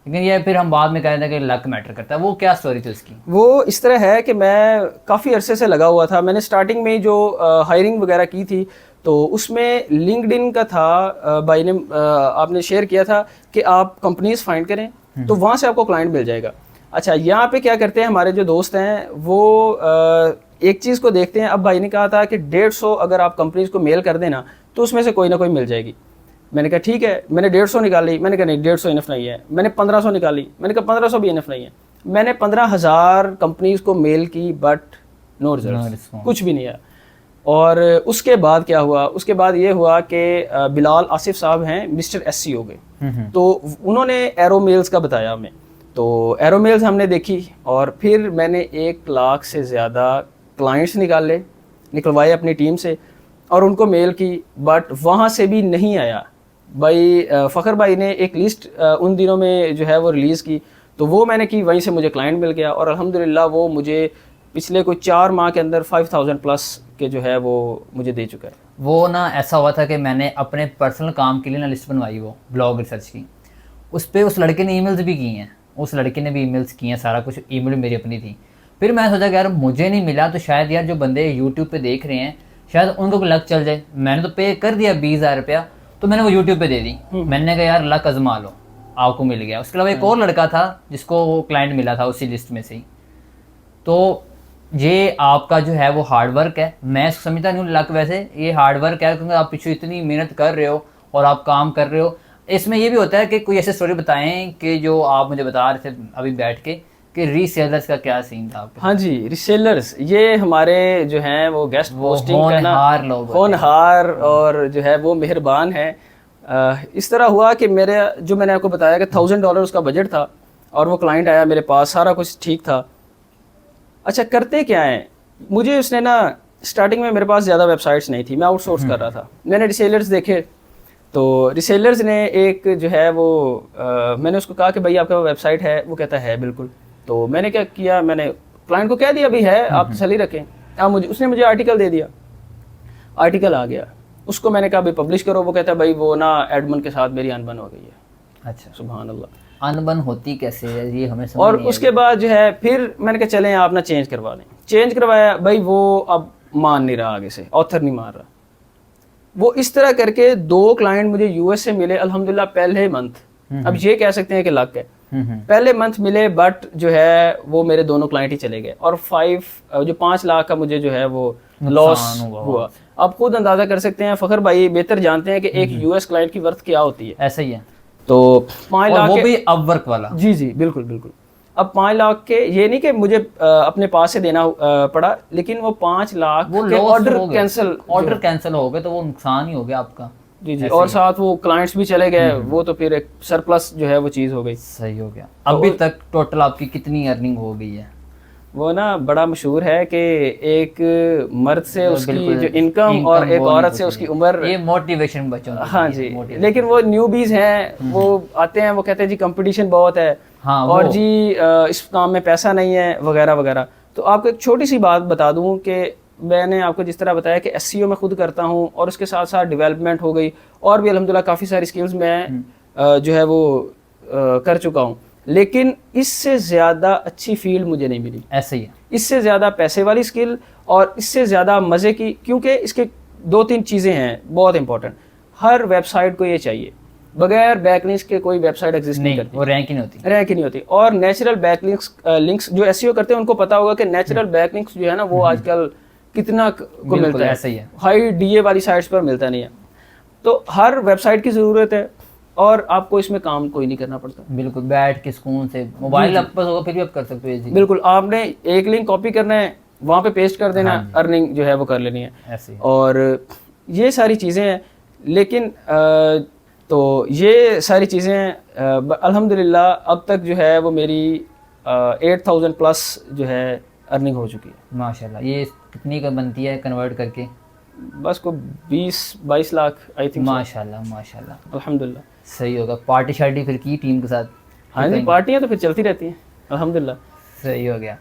लेकिन ये फिर हम बाद में कह रहे थे कि लक मैटर करता है, वो क्या स्टोरी थी उसकी? वो इस तरह है कि मैं काफ़ी अरसे से लगा हुआ था। मैंने स्टार्टिंग में ही जो हायरिंग वगैरह की थी तो उसमें लिंक्डइन का था, भाई ने आपने शेयर किया था कि आप कंपनीज फाइंड करें तो वहाँ से आपको क्लाइंट मिल जाएगा। अच्छा, यहाँ पे क्या करते हैं हमारे जो दोस्त हैं वो एक चीज़ को देखते हैं। अब भाई ने कहा था कि 150 अगर आप कंपनीज को मेल कर देना तो उसमें से कोई ना कोई मिल जाएगी। मैंने कहा ठीक है, मैंने 150 निकाली। मैंने कहा नहीं, 150 इनफ नहीं है। मैंने 1500 निकाली। मैंने कहा 1500 भी इनफ नहीं है। मैंने 15,000 कंपनीज को मेल की बट नो रिजल्ट, कुछ भी नहीं आया। और उसके बाद क्या हुआ, उसके बाद ये हुआ कि बिलाल आसिफ साहब हैं, मिस्टर एससी हो गए। तो उन्होंने एरो मेल्स का बताया हमें, तो एरो मेल्स हमने देखी और फिर मैंने 1 लाख से ज़्यादा क्लाइंट्स निकलवाए अपनी टीम से और उनको मेल की, बट वहाँ से भी नहीं आया। भाई फ़खर भाई ने एक लिस्ट उन दिनों में जो है वो रिलीज़ की, तो वो मैंने की, वहीं से मुझे क्लाइंट मिल गया और अल्हम्दुलिल्लाह वो मुझे पिछले कोई 4 माह के अंदर 5000 प्लस के जो है वो मुझे दे चुका है। वो ना ऐसा हुआ था कि मैंने अपने पर्सनल काम के लिए ना लिस्ट बनवाई, वो ब्लॉग रिसर्च की, उस पर उस लड़के ने ईमेल्स भी की हैं, उस लड़के ने भी ईमेल्स की हैं, सारा कुछ ईमेल मेरी अपनी थी। फिर मैं सोचा कि यार मुझे नहीं मिला तो शायद यार जो बंदे यूट्यूब पे देख रहे हैं शायद उनको कोई लक चल जाए। मैंने तो पे कर दिया 20,000 रुपया, तो मैंने वो यूट्यूब पे दे दी। मैंने कहा यार लक आजमा लो, आपको मिल गया। उसके अलावा एक और लड़का था जिसको वो क्लाइंट मिला था उसी लिस्ट में से ही। तो ये आपका जो है वो हार्डवर्क है, मैं समझता नहीं हूँ लक, वैसे ये हार्डवर्क है क्योंकि आप पीछे इतनी मेहनत कर रहे हो और आप काम कर रहे हो। इसमें ये भी होता है कि कोई ऐसी स्टोरी बताएं कि जो आप मुझे बता रहे थे अभी बैठ के कि रीसेलर्स का क्या सीन था आपके? हाँ जी, रिसेलर्स ये हमारे जो हैं वो गेस्ट पोस्टिंग का ना होनहार लोग, होनहार और जो है वो मेहरबान है। इस तरह हुआ कि मेरे जो मैंने आपको बताया कि $1000 उसका बजट था और वो क्लाइंट आया मेरे पास, सारा कुछ ठीक था। अच्छा, करते क्या है, मुझे उसने ना स्टार्टिंग में मेरे पास ज़्यादा वेबसाइट्स नहीं थी, मैं आउटसोर्स कर रहा था। मैंने रिसेलर्स देखे तो रिसेलर्स ने एक जो है वो मैंने उसको कहा कि भाई आपका वेबसाइट है, वो कहता है बिल्कुल। तो मैंने क्या किया, मैंने क्लाइंट को कह दिया भी है, आप तसल्ली रखें। अब उसने मुझे आर्टिकल दे दिया, आर्टिकल आ गया, उसको मैंने कहा भाई पब्लिश करो। वो कहता है भाई वो ना एडमिन के साथ मेरी अनबन हो गई है। अच्छा, सुभान अल्लाह, अनबन होती कैसे है ये हमें समझ और नहीं उसके बाद जो है फिर मैंने कहा चलें आप ना चेंज करवा लें। चेंज करवाया, भाई वो अब मान नहीं रहा, आगे से ऑथर नहीं मान रहा। वो इस तरह करके 2 क्लाइंट मुझे यूएस से मिले अल्हम्दुलिल्लाह पहले मंथ। अब ये कह सकते हैं कि लक है, पहले मंथ मिले, बट जो है वो मेरे दोनों क्लाइंट ही चले गए और 5 लाख का मुझे जो है वो लॉस हुआ। आप खुद अंदाजा कर सकते हैं, फ़खर भाई बेहतर जानते हैं कि एक यूएस क्लाइंट की वर्थ क्या होती है। ऐसा ही है। तो 5 लाख वो भी अपवर्क वाला? जी जी बिल्कुल बिल्कुल। अब 5 लाख के, ये नहीं कि मुझे अपने पास से देना पड़ा, लेकिन वो 5 लाख वो के ऑर्डर कैंसिल हो गए तो वो नुकसान ही हो गया आपका। जी जी, और साथ वो क्लाइंट्स भी चले गए, वो तो फिर एक सरप्लस जो है वो चीज़ हो गई। सही हो गया। अभी तक टोटल आपकी कितनी अर्निंग हो गई है? वो ना बड़ा मशहूर है कि एक मर्द से उसकी जो इनकम और एक औरत से उसकी उम्र, ये मोटिवेशन बच्चों की। हाँ जी, लेकिन वो न्यूबीज हैं, वो आते हैं, वो कहते हैं जी कंपटीशन बहुत है, हाँ, और जी इस काम में पैसा नहीं है वगैरह वगैरह। तो आपको एक छोटी सी बात बता दूं कि मैंने आपको जिस तरह बताया कि एसईओ मैं खुद करता हूं और उसके साथ साथ डेवलपमेंट हो गई और भी अल्हम्दुलिल्लाह काफ़ी सारी स्किल्स मैं जो है वो कर चुका हूं, लेकिन इससे ज़्यादा अच्छी फील्ड मुझे नहीं मिली। ऐसे ही है, इससे ज़्यादा पैसे वाली स्किल और इससे ज़्यादा मज़े की, क्योंकि इसके 2-3 चीज़ें हैं बहुत इंपॉर्टेंट। हर वेबसाइट को ये चाहिए, बगैर बैकलिंक्स के कोई वेबसाइट एग्जिस्ट नहीं करती, वो रैंक ही नहीं होती। और नेचुरल बैकलिंक्स जो एसईओ करते हैं उनको पता होगा कि नेचुरल बैकलिंक्स जो है ना वो आजकल कितना को मिलता है, ऐसा ही है। हाई डीए वाली साइट्स पर मिलता नहीं है। तो हर वेबसाइट की ज़रूरत है और आपको इसमें काम कोई नहीं करना पड़ता। बिल्कुल, बैठ के सुकून से मोबाइल आपके पास होगा फिर भी आप कर सकते हो। बिल्कुल, आपने एक लिंक कॉपी करना है, वहाँ पे पेस्ट कर देना, अर्निंग जो है वो कर लेनी है ऐसे। और ये सारी चीज़ें हैं, लेकिन तो ये सारी चीज़ें अल्हम्दुलिल्लाह अब तक जो है वो मेरी 8000 प्लस जो है अर्निंग हो चुकी है माशाल्लाह। ये कितनी का बनती है कन्वर्ट करके? बस को 20-22 लाख आई थिंक। माशाल्लाह माशाल्लाह, अल्हम्दुलिल्लाह। सही होगा। पार्टी शार्टी फिर की टीम के साथ? हाँ जी, पार्टियाँ तो फिर चलती रहती हैं अल्हम्दुलिल्लाह। सही हो गया।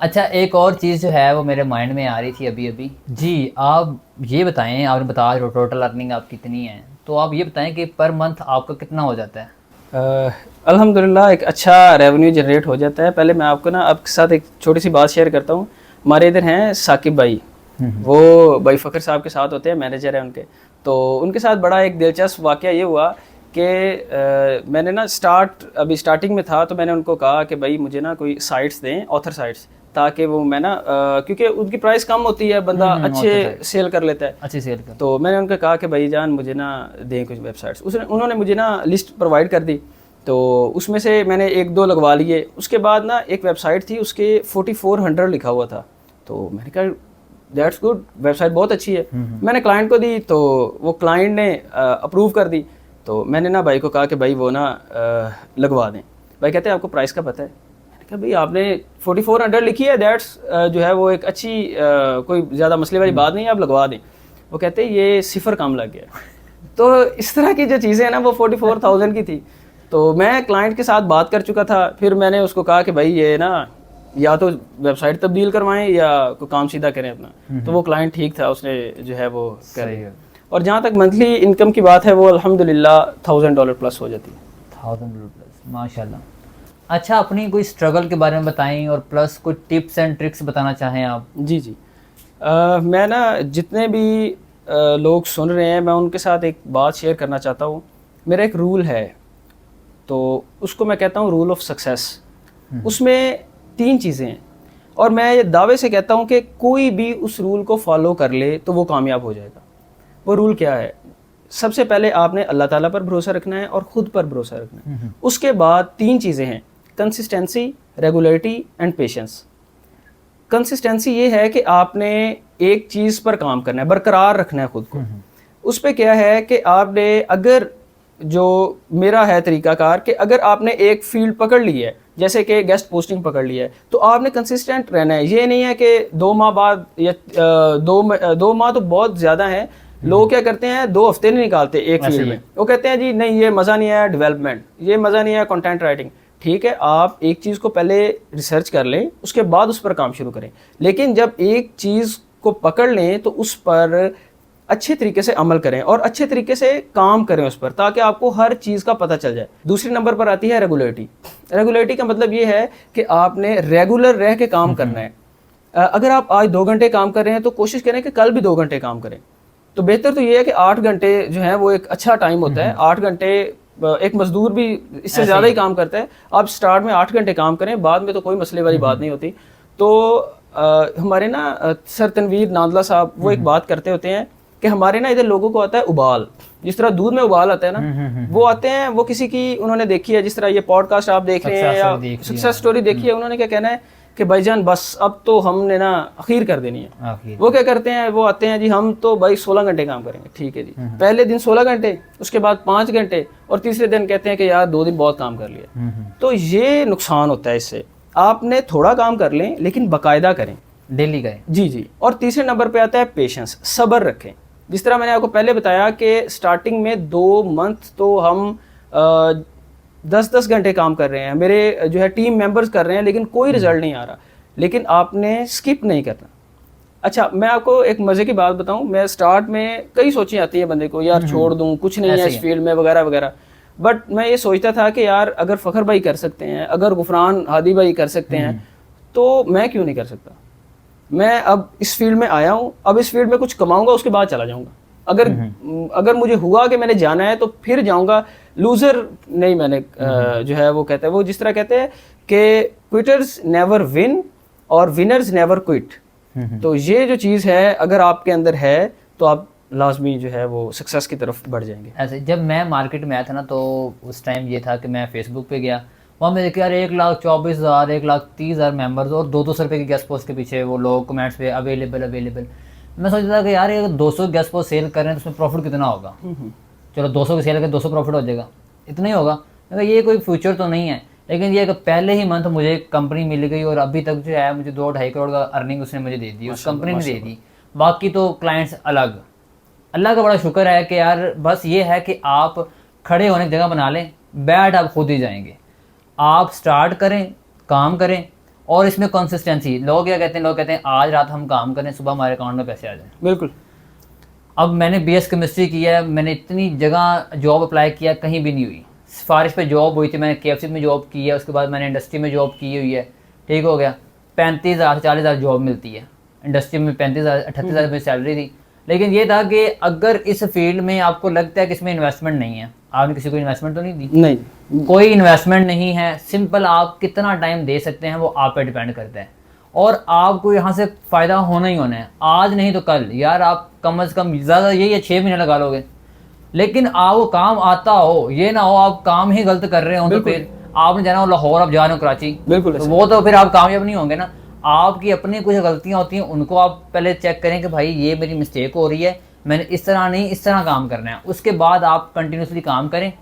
अच्छा, एक और चीज़ जो है वो मेरे माइंड में आ रही थी अभी अभी जी, आप ये बताएं, आपने बता रहे हो टोटल अर्निंग आप कितनी है, तो आप ये बताएं कि पर मंथ आपका कितना हो जाता है? अल्हम्दुलिल्लाह एक अच्छा रेवेन्यू जनरेट हो जाता है। पहले मैं आपको ना आपके साथ एक छोटी सी बात शेयर करता हूँ। हमारे इधर हैं साकिब भाई, वो भाई फ़खर साहब के साथ होते हैं, मैनेजर हैं उनके। तो उनके साथ बड़ा एक दिलचस्प वाक़या ये हुआ कि मैंने ना अभी स्टार्टिंग में था, तो मैंने उनको कहा कि भाई मुझे ना कोई साइट्स दें, ऑथर साइट्स, ताकि वो मैं ना क्योंकि उनकी प्राइस कम होती है, बंदा अच्छे सेल कर लेता है, अच्छी सेल कर। तो मैंने उनको कहा कि भाई जान मुझे ना दें कुछ वेबसाइट्स। उन्होंने मुझे ना लिस्ट प्रोवाइड कर दी, तो उसमें से मैंने एक दो लगवा लिए। उसके बाद ना एक वेबसाइट थी, उसके 4400 लिखा हुआ था, तो मैंने कहा दैट्स गुड, वेबसाइट बहुत अच्छी है। मैंने क्लाइंट को दी, तो वो क्लाइंट ने अप्रूव कर दी। तो मैंने ना भाई को कहा कि भाई वो ना लगवा दें। भाई कहते हैं आपको प्राइस का पता है? मैंने कहा भाई आपने 4400 लिखी है, दैट्स जो है वो एक अच्छी कोई ज़्यादा मसले वाली बात नहीं है, आप लगवा दें। वो कहते हैं ये सिफर कम लग गया। तो इस तरह की जो चीज़ें हैं ना, वो 44,000 की थी। तो मैं क्लाइंट के साथ बात कर चुका था, फिर मैंने उसको कहा कि भाई ये ना या तो वेबसाइट तब्दील करवाएं या कोई काम सीधा करें अपना। तो वो क्लाइंट ठीक था, उसने जो है वो कर। और जहाँ तक मंथली इनकम की बात है, वो अल्हम्दुलिल्लाह $1000 प्लस हो जाती है। $1000 प्लस, माशाल्लाह। अच्छा, अपनी कोई स्ट्रगल के बारे में बताएं और प्लस कोई टिप्स एंड ट्रिक्स बताना चाहें आप। जी जी। मैं ना जितने भी लोग सुन रहे हैं, मैं उनके साथ एक बात शेयर करना चाहता हूँ। मेरा एक रूल है, तो उसको मैं कहता हूँ रूल ऑफ सक्सेस। उसमें 3 चीज़ें हैं, और मैं ये दावे से कहता हूँ कि कोई भी उस रूल को फॉलो कर ले तो वो कामयाब हो जाएगा। वो रूल क्या है? सबसे पहले आपने अल्लाह ताला पर भरोसा रखना है और ख़ुद पर भरोसा रखना है। उसके बाद 3 चीज़ें हैं, consistency, regularity and patience. Consistency ये है कि आपने एक चीज़ पर काम करना है, बरकरार रखना है ख़ुद को। उस पर क्या है कि आपने, अगर जो मेरा है तरीक़ाकार, कि अगर आपने एक फील्ड पकड़ ली है, जैसे कि गेस्ट पोस्टिंग पकड़ ली है, तो आपने कंसिस्टेंट रहना है। ये नहीं है कि 2 माह बाद या 2 माह तो बहुत ज़्यादा है। लोग क्या करते हैं, 2 हफ्ते नहीं निकालते एक फील्ड में। वो कहते हैं जी नहीं ये मज़ा नहीं आया डेवलपमेंट, ये मज़ा नहीं आया कंटेंट राइटिंग। ठीक है, आप एक चीज़ को पहले रिसर्च कर लें, उसके बाद उस पर काम शुरू करें। लेकिन जब एक चीज़ को पकड़ लें तो उस पर अच्छे तरीके से अमल करें और अच्छे तरीके से काम करें उस पर, ताकि आपको हर चीज़ का पता चल जाए। दूसरे नंबर पर आती है रेगुलरिटी। रेगुलरिटी का मतलब ये है कि आपने रेगुलर रह के काम करना है। अगर आप आज 2 घंटे काम कर रहे हैं, तो कोशिश करें कि कल भी 2 घंटे काम करें। तो बेहतर तो ये है कि 8 घंटे जो है वो एक अच्छा टाइम होता है। 8 घंटे, एक मजदूर भी इससे ज़्यादा ही काम करता है। आप स्टार्ट में 8 घंटे काम करें, बाद में तो कोई मसले वाली बात नहीं होती। तो हमारे ना सर तनवीर नांदला साहब वो एक बात करते होते हैं कि हमारे ना इधर लोगों को आता है उबाल, जिस तरह दूध में उबाल आता है ना, वो आते हैं, वो किसी की उन्होंने देखी है, जिस तरह ये पॉडकास्ट आप देख रहे हैं या सक्सेस स्टोरी देखी है, उन्होंने क्या कहना है कि भाईजान बस अब तो हमने ना अखीर कर देनी है। वो क्या करते हैं, वो आते हैं जी हम तो भाई 16 घंटे काम करेंगे। ठीक है जी, पहले दिन 16 घंटे, उसके बाद 5 घंटे, और तीसरे दिन कहते हैं कि यार 2 दिन बहुत काम कर लिया। तो ये नुकसान होता है इससे। आपने थोड़ा काम कर लें लेकिन बाकायदा करें, डेली करें। जी जी। और तीसरे नंबर पे आता है पेशेंस, सब्र रखें। जिस तरह मैंने आपको पहले बताया कि स्टार्टिंग में 2 मंथ तो हम 10-10 घंटे काम कर रहे हैं, मेरे जो है टीम मेंबर्स कर रहे हैं, लेकिन कोई रिजल्ट नहीं आ रहा। लेकिन आपने स्किप नहीं करना। अच्छा, मैं आपको एक मज़े की बात बताऊं, मैं स्टार्ट में कई सोचें आती है बंदे को, यार छोड़ दूं, कुछ नहीं है इस फील्ड में वगैरह वगैरह। बट मैं ये सोचता था कि यार अगर फ़खर भाई कर सकते हैं, अगर गुफरान हादी भाई कर सकते हैं, तो मैं क्यों नहीं कर सकता। मैं अब इस फील्ड में आया हूँ, अब इस फील्ड में कुछ कमाऊंगा, उसके बाद चला जाऊंगा। अगर मुझे हुआ कि मैंने जाना है तो फिर जाऊंगा, लूजर नहीं। मैंने जो है वो कहते हैं, वो जिस तरह कहते हैं कि क्विटर्स नेवर विन और विनर्स नेवर क्विट। तो ये जो चीज़ है अगर आपके अंदर है तो आप लाजमी जो है वो सक्सेस की तरफ बढ़ जाएंगे। ऐसे जब मैं मार्केट में आया था ना, तो उस टाइम ये था कि मैं फेसबुक पे गया, वहाँ मैं देखा यार 1,24,000 1,30,000 मेंबर्स और 200 रुपये की गेस्ट पोस्ट के पीछे वो लोग कमेंट्स पे अवेलेबल। मैं सोचता था कि यार ये 200 गेस्ट पोस्ट सेल कर रहे हैं तो उसमें प्रॉफिट कितना होगा। चलो 200 की सेल करके 200 प्रॉफिट हो जाएगा, इतना ही होगा। ये कोई फ्यूचर तो नहीं है। लेकिन ये पहले ही मंथ मुझे कंपनी मिल गई और अभी तक जो है मुझे 2-2.5 करोड़ का अर्निंग उसने मुझे दे दी, उस कंपनी ने दे दी। बाकी तो क्लाइंट्स अलग। अल्लाह का बड़ा शुक्र है कि यार बस ये है कि आप खड़े होने की जगह बना लें, बैठ आप खुद ही जाएंगे। आप स्टार्ट करें, काम करें, और इसमें कंसिस्टेंसी। लोग क्या कहते हैं, लोग कहते हैं आज रात हम काम करें, सुबह हमारे अकाउंट में पैसे आ जाएं। बिल्कुल। अब मैंने BS केमिस्ट्री की है, मैंने इतनी जगह जॉब अप्लाई किया, कहीं भी नहीं हुई। सिफारिश पे जॉब हुई थी, मैंने KFC में जॉब की है, उसके बाद मैंने इंडस्ट्री में जॉब की हुई है, ठीक हो गया। 35,000 से 40,000 जॉब मिलती है इंडस्ट्री में, 35,000 38,000 में सैलरी थी। लेकिन ये था कि अगर इस फील्ड में आपको लगता है कि इसमें इन्वेस्टमेंट नहीं है, आपने किसी को इन्वेस्टमेंट तो नहीं दी, नहीं, कोई इन्वेस्टमेंट नहीं है, सिंपल आप कितना टाइम दे सकते हैं वो आप पे डिपेंड करता है, और आपको यहाँ से फ़ायदा होना ही होना है, आज नहीं तो कल। यार आप कम अज़ कम ज़्यादा यही है 6 महीने लगा लोगे, लेकिन आपको काम आता हो, ये ना हो आप काम ही गलत कर रहे हो, तो फिर आपने जाना हो लाहौर, आप जा रहे हो कराची, बिल्कुल तो वो तो फिर आप कामयाब नहीं होंगे ना। आपकी अपनी कुछ गलतियां होती हैं, उनको आप पहले चेक करें कि भाई ये मेरी मिस्टेक हो रही है, मैंने इस तरह नहीं इस तरह काम करना है, उसके बाद आप कंटिन्यूसली काम करें।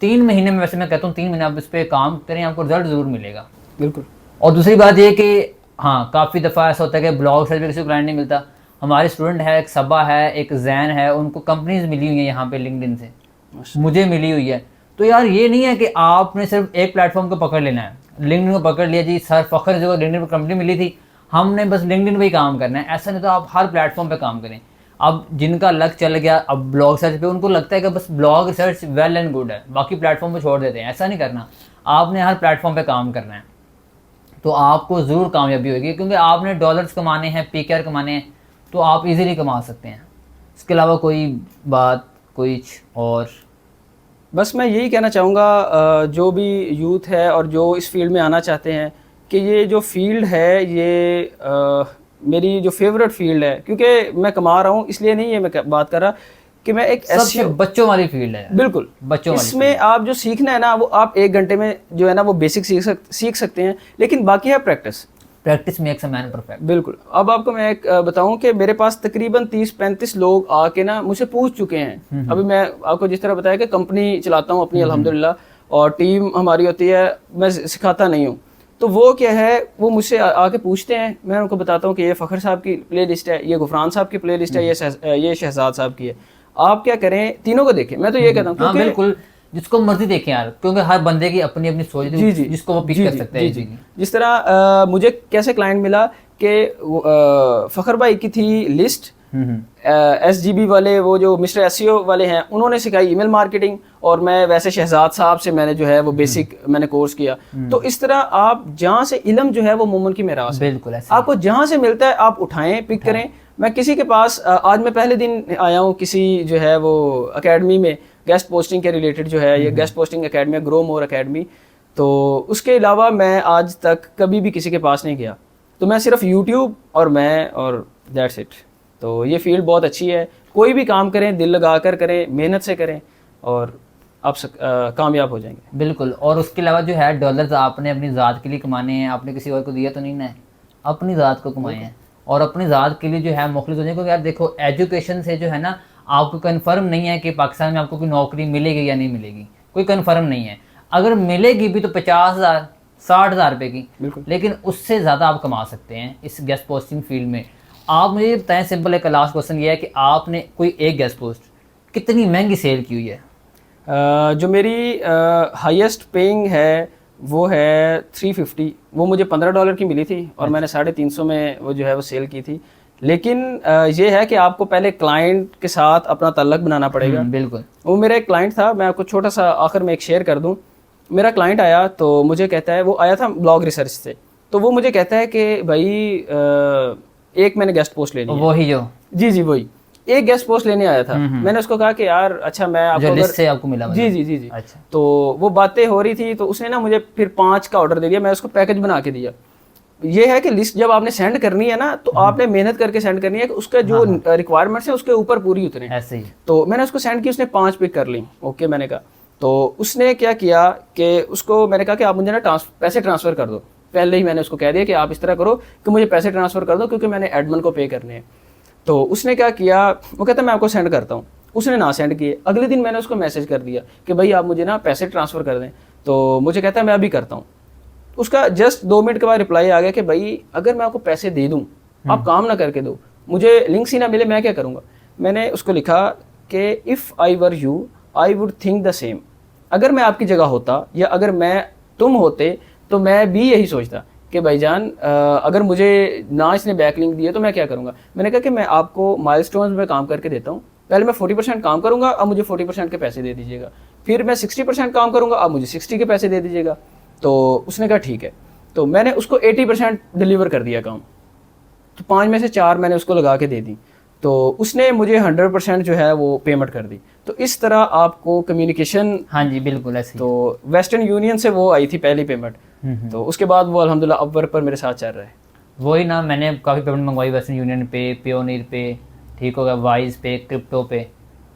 3 महीने में, वैसे मैं कहता हूँ 3 महीने आप इस पर काम करें, आपको रिजल्ट ज़रूर मिलेगा। बिल्कुल। और दूसरी बात ये कि हाँ, काफ़ी दफ़ा ऐसा होता है कि ब्लॉग से भी किसी को क्लाइंट नहीं मिलता। हमारे स्टूडेंट है, एक सबा है, एक जैन है, उनको कंपनीज मिली हुई हैं यहाँ पे लिंक्डइन से, मुझे मिली हुई है। तो यार ये नहीं है कि आपने सिर्फ एक प्लेटफॉर्म को पकड़ लेना है, लिंक्डइन को पकड़ लिया जी, सर फखर जो लिंक्डइन पर कंपनी मिली थी, हमने बस लिंक्डइन पे ही काम करना है, ऐसा नहीं। तो आप हर प्लेटफॉर्म पे काम करें। अब जिनका लक चल गया अब ब्लॉग सर्च पे, उनको लगता है कि बस blog search well and good है, बाकी प्लेटफॉर्म पे छोड़ देते हैं, ऐसा नहीं करना। आपने हर प्लेटफॉर्म पे काम करना है, तो आपको ज़रूर कामयाबी होगी, क्योंकि आपने डॉलर्स कमाने हैं, PKR कमाने हैं, तो आप इजीली कमा सकते हैं। इसके अलावा कोई बात कुछ और? बस मैं यही कहना चाहूँगा जो भी यूथ है और जो इस फील्ड में आना चाहते हैं, कि ये जो फील्ड है ये मेरी जो फेवरेट फील्ड है, क्योंकि मैं कमा रहा हूँ, इसलिए नहीं है मैं बात कर रहा कि मैं एक सबसे बच्चों वाली फील्ड है। बिल्कुल बच्चों वाली इसमें आप जो सीखना है ना, वो आप 1 घंटे में जो है ना वो बेसिक सीख सकते हैं, लेकिन बाकी है practice makes a man perfect. बिल्कुल। अब आपको मैं एक बताऊं कि मेरे पास तकरीबन 30-35 लोग आके ना मुझसे पूछ चुके हैं। अभी मैं आपको जिस तरह बताया कि कंपनी चलाता हूं अपनी अल्हम्दुलिल्लाह, और टीम हमारी होती है, मैं सिखाता नहीं हूं, तो वो क्या है, वो मुझसे आके पूछते हैं, मैं उनको बताता हूँ कि ये फ़खर साहब की प्लेलिस्ट है, ये गुफरान साहब की प्लेलिस्ट है, ये शहजाद साहब की है, आप क्या करें, तीनों को देखें। मैं तो ये कहता हूँ, हाँ बिल्कुल, जिसको मर्जी देखें यार, क्योंकि हर बंदे की अपनी अपनी सोच है, जिसको वो पिक कर सकते हैं। जिस तरह मुझे कैसे क्लाइंट मिला कि फ़खर भाई की थी लिस्ट, SGB वाले, वो जो मिस्टर SEO वाले हैं, उन्होंने सिखाई ईमेल मार्केटिंग, और मैं वैसे शहजाद साहब से मैंने जो है वो बेसिक मैंने कोर्स किया। तो इस तरह आप जहाँ से इल्म जो है वो मोमन की मेरास है, बिल्कुल आपको जहाँ से मिलता है आप उठाएं, पिक करें। मैं किसी के पास आज मैं पहले दिन आया हूँ किसी जो है वो अकेडमी में, गेस्ट पोस्टिंग के रिलेटेड जो है, ये guest posting academy, grow more academy, तो उसके अलावा मैं आज तक कभी भी किसी के पास नहीं गया, तो मैं सिर्फ यूट्यूब और मैं, और दैट्स इट। तो ये फील्ड बहुत अच्छी है, कोई भी काम करें दिल लगा कर करें, मेहनत से करें, और आप कामयाब हो जाएंगे। बिल्कुल। और उसके अलावा जो है डॉलर्स आपने अपनी ज़ात के लिए कमाने हैं, आपने किसी और को दिया तो नहीं ना है, अपनी ज़ात को कमाए हैं, और अपनी ज़ात के लिए जो है मुखलिस हो जाए। क्योंकि यार देखो, एजुकेशन से जो है ना, आपको कन्फर्म नहीं है कि पाकिस्तान में आपको कोई नौकरी मिलेगी या नहीं मिलेगी, कोई कन्फर्म नहीं है। अगर मिलेगी भी तो 50,000 60,000 रुपये की, लेकिन उससे ज़्यादा आप कमा सकते हैं इस गेस्ट पोस्टिंग फील्ड में। आप मुझे ये बताएं, सिंपल एक लास्ट क्वेश्चन ये है कि आपने कोई एक गेस्ट पोस्ट कितनी महंगी सेल की हुई है? जो मेरी हाईएस्ट पेइंग है वो है 350, वो मुझे $15 की मिली थी, और मैंने 350 में वो जो है वो सेल की थी। लेकिन ये है कि आपको पहले क्लाइंट के साथ अपना ताल्लुक बनाना पड़ेगा। बिल्कुल। वो मेरा एक क्लाइंट था, मैं आपको छोटा सा आखिर में एक शेयर कर दूं। मेरा क्लाइंट आया तो मुझे कहता है, वो आया था ब्लॉग रिसर्च से, तो वो मुझे कहता है कि भाई एक मैंने गेस्ट पोस्ट लेनी है। वही जो जी वही एक गेस्ट पोस्ट लेने आया था। मैंने उसको कहा कि यार अच्छा मैं आपको लिस्ट से आपको मिला, जी। अच्छा। तो वो बातें हो रही थी, तो उसने ना मुझे फिर 5 का ऑर्डर दे दिया, मैं उसको पैकेज बना के दिया। ये है कि लिस्ट जब आपने सेंड करनी है ना, तो आपने मेहनत करके सेंड करनी है कि उसका जो रिक्वायरमेंट्स है उसके ऊपर पूरी उतरे। ऐसे ही तो मैंने उसको सेंड की, उसने 5 पिक कर ली। ओके मैंने कहा, तो उसने क्या किया कि उसको मैंने कहा कि आप मुझे ना पैसे ट्रांसफ़र कर दो। पहले ही मैंने उसको कह दिया कि आप इस तरह करो कि मुझे पैसे ट्रांसफ़र कर दो, क्योंकि मैंने एडमिन को पे करने हैं। तो उसने क्या किया, वो कहता मैं आपको सेंड करता हूँ। उसने ना सेंड किए। अगले दिन मैंने उसको मैसेज कर दिया कि भाई आप मुझे ना पैसे ट्रांसफ़र कर दें। तो मुझे कहता है मैं अभी करता हूँ। उसका जस्ट 2 मिनट के बाद रिप्लाई आ गया कि भाई अगर मैं आपको पैसे दे दूँ, आप काम ना करके दो, मुझे लिंक्स ही ना मिले, मैं क्या करूँगा। मैंने उसको लिखा कि if I were you I would think the same. अगर मैं आपकी जगह होता या अगर मैं तुम होते तो मैं भी यही सोचता कि भाईजान अगर मुझे ना इसने बैकलिंक दिए तो मैं क्या करूँगा। मैंने कहा कि मैं आपको माइलस्टोन्स में काम करके देता हूँ, पहले मैं 40% काम करूंगा, अब मुझे 40% के पैसे दे दीजिएगा। फिर मैं 60% काम करूंगा, अब मुझे 60 के पैसे दे दीजिएगा। तो उसने कहा ठीक है। तो मैंने उसको 80% डिलीवर कर दिया काम, तो 5 में से 4 मैंने उसको लगा के दे दी, तो उसने मुझे 100% जो है वो पेमेंट कर दी। तो इस तरह आपको कम्युनिकेशन, हाँ जी बिल्कुल ऐसे ही। तो वेस्टर्न यूनियन से वो आई थी पहली पेमेंट, तो उसके बाद वो अल्हम्दुलिल्लाह अपवर्क पर मेरे साथ चल रहा है। वही ना, मैंने काफ़ी पेमेंट मंगवाई वेस्टर्न यूनियन पे, पेयोनीर पे, ठीक हो गया, वाइज पे, क्रिप्टो पे,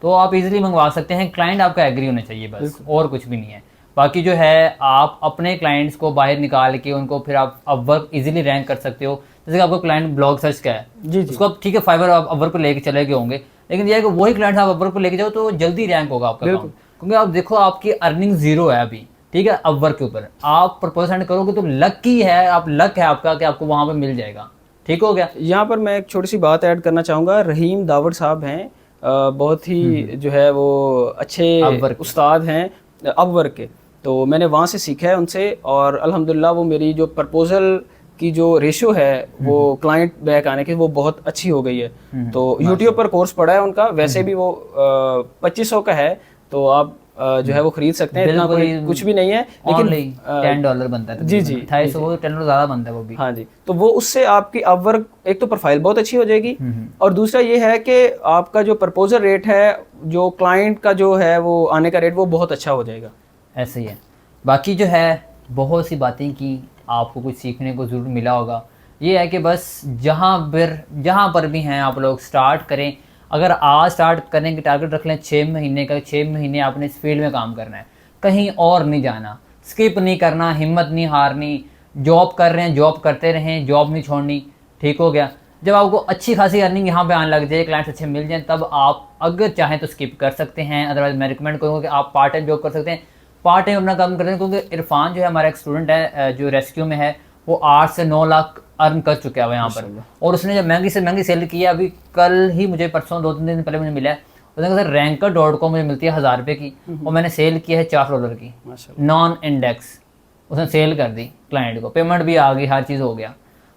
तो आप इजीली मंगवा सकते हैं। क्लाइंट आपका एग्री होना चाहिए बस, और कुछ भी नहीं है। बाकी जो है आप अपने क्लाइंट्स को बाहर निकाल के उनको फिर आप अपवर्क इजीली रैंक कर सकते हो। जैसे कि आपका क्लाइंट ब्लॉग सर्च का है, जी जी उसको आप ठीक है फाइवर आप अपवर्क पर लेके चले गए होंगे, लेकिन यह है कि वही क्लाइंट आप अपवर्क पर लेके जाओ तो जल्दी रैंक होगा आपका काम। क्योंकि आप देखो आपकी अर्निंग जीरो है अभी, ठीक है, अपवर्क के ऊपर आप प्रपोजल सेंड करोगे तो लकी है, आप लक है आपका कि आपको वहां पे मिल जाएगा। ठीक हो गया। यहाँ पर मैं एक छोटी सी बात ऐड करना चाहूँगा। रहीम दावड़ साहब हैं, बहुत ही जो है वो अच्छे अपवर्क उस्ताद हैं अपवर्क के, तो मैंने वहाँ से सीखा है उनसे, और अल्हम्दुलिल्लाह वो मेरी जो प्रपोजल की जो रेशियो है वो क्लाइंट बैक आने की वो बहुत अच्छी हो गई है। तो यूट्यूब पर कोर्स पढ़ा है उनका, वैसे भी वो 2500 का है, तो आप जो है वो खरीद सकते हैं, इतना कोई कुछ भी नहीं है, लेकिन $10 बनता है। जी जी 250 वो $10 ज़्यादा बनता है वो भी। हाँ जी। तो वो उससे आपकी अपवर्क एक तो प्रोफाइल बहुत अच्छी हो जाएगी, और दूसरा ये है कि आपका जो प्रपोजल रेट है, जो क्लाइंट का जो है वो आने का रेट, वो बहुत अच्छा हो जाएगा। ऐसे ही है। बाकी जो है बहुत सी बातें की, आपको कुछ सीखने को ज़रूर मिला होगा। ये है कि बस जहाँ पर भी हैं आप लोग स्टार्ट करें। अगर आज स्टार्ट करने की टारगेट रख लें 6 महीने का, 6 महीने आपने इस फील्ड में काम करना है, कहीं और नहीं जाना, स्किप नहीं करना, हिम्मत नहीं हारनी। जॉब कर रहे हैं जॉब करते रहें, जॉब नहीं छोड़नी। ठीक हो गया। जब आपको अच्छी खासी अर्निंग यहाँ पे आने लग जाए, क्लाइंट्स अच्छे मिल जाएं, तब आप अगर चाहें तो स्किप कर सकते हैं। अदरवाइज मैं रिकमेंड करूँगा कि आप पार्ट टाइम जॉब कर सकते हैं, पार्ट टाइम अपना काम करते हैं। क्योंकि इरफान जो है हमारा एक स्टूडेंट है जो रेस्क्यू में है, वो 8 से 9 लाख अर्न कर चुका है यहाँ पर, और उसने जब महंगी से महंगी सेल की है, अभी कल ही मुझे परसों 2-3 दिन पहले मुझे मिला है, उसने कहा सर Ranker.com मुझे मिलती है 1000 रुपये की, और मैंने सेल की है $4 की नॉन इंडेक्स। उसने सेल कर दी, क्लाइंट को पेमेंट भी आ गई, हर चीज़ हो गया।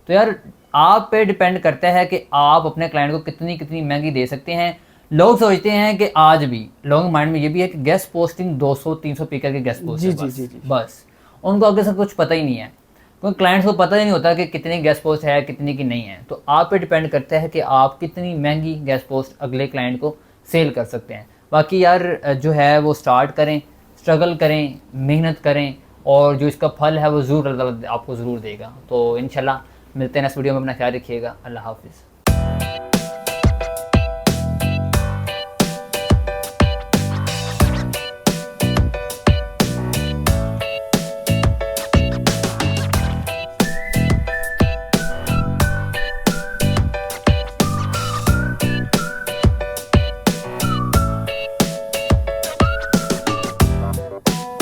तो यार आप पे डिपेंड करता है कि आप अपने क्लाइंट को कितनी कितनी महंगी दे सकते हैं। लोग सोचते हैं कि आज भी लोगों के माइंड में ये भी है कि गेस्ट पोस्टिंग 200-300 पी करके गेस्ट पोस्ट है बस, उनको आगे से कुछ पता ही नहीं है, क्योंकि क्लाइंट्स को पता ही नहीं होता कि कितनी गेस्ट पोस्ट है, कितनी की नहीं है। तो आप पे डिपेंड करता है कि आप कितनी महंगी गेस्ट पोस्ट अगले क्लाइंट को सेल कर सकते हैं। बाकी यार जो है वो स्टार्ट करें, स्ट्रगल करें, मेहनत करें, और जो इसका फल है वो ज़रूर अल्लाह आपको ज़रूर देगा। तो इंशाल्लाह मिलते हैं नेक्स्ट वीडियो में। अपना ख्याल रखिएगा। अल्लाह हाफिज़।